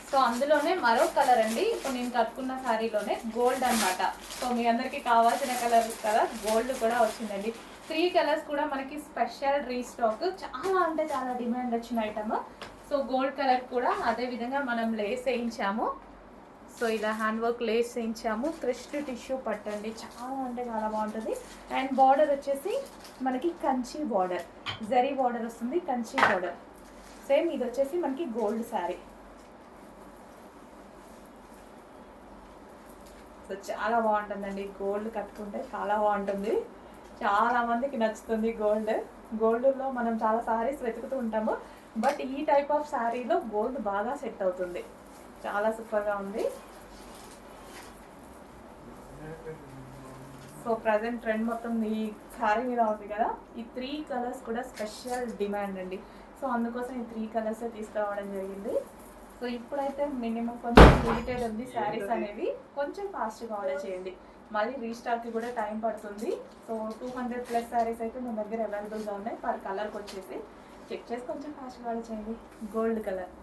So అందులోనే మరో colour అండి, ఇప్పుడు నేను కట్టుకున్న శారీలోనే గోల్డ్ అనమాట. సో మీ అందరికీ కావాల్సిన కలర్ కదా, గోల్డ్ కూడా వచ్చిందండి. 3 కలర్స్ కూడా మనకి స్పెషల్ రీస్టాక్, చాలా అంటే చాలా డిమాండ్ వచ్చిన ఐటమ్. సో గోల్డ్ కలర్ కూడా అదే విధంగా మనం లేస్ వేయించాము. సో ఇలా హ్యాండ్ వర్క్ లేస్ వేయించాము. క్రిస్ట్ టిష్యూ పట్టండి, చాలా అంటే చాలా బాగుంటుంది. అండ్ బార్డర్ వచ్చేసి మనకి కంచి బార్డర్, జరీ బార్డర్ వస్తుంది, కంచి బార్డర్. సేమ్ ఇది వచ్చేసి మనకి గోల్డ్ శారీ. సో చాలా బాగుంటుందండి, గోల్డ్ కట్టుకుంటే చాలా బాగుంటుంది, చాలా మందికి నచ్చుతుంది గోల్డ్. గోల్డ్లో మనం చాలా శారీస్ వెతుకుతూ ఉంటాము, బట్ ఈ టైప్ ఆఫ్ శారీలో గోల్డ్ బాగా సెట్ అవుతుంది. చాలా సూపర్గా ఉంది. సో ప్రజెంట్ ట్రెండ్ మొత్తం ఈ శారీ మీద ఉంది కదా, ఈ 3 కలర్స్ కూడా స్పెషల్ డిమాండ్ అండి. సో అందుకోసం ఈ 3 కలర్స్ తీసుకురావడం జరిగింది. సో ఇప్పుడైతే మినిమం కొంచెం లిమిటెడ్ ఉంది శారీస్ అనేవి, కొంచెం ఫాస్ట్గా ఆర్డర్ చేయండి, మళ్ళీ రీస్టాక్కి కూడా టైం పడుతుంది. సో 200+ శారీస్ అయితే మన దగ్గర అవైలబుల్గా ఉన్నాయి. పర్ కలర్కి వచ్చేసి చెక్ చేసి కొంచెం ఫాస్ట్గా ఆర్డర్ చేయండి. Gold colour.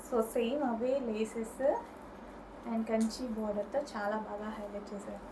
సో సేమ్ అవే లేసెస్ అండ్ కంచి బార్డర్తో చాలా బాగా హైలైట్ చేశారు.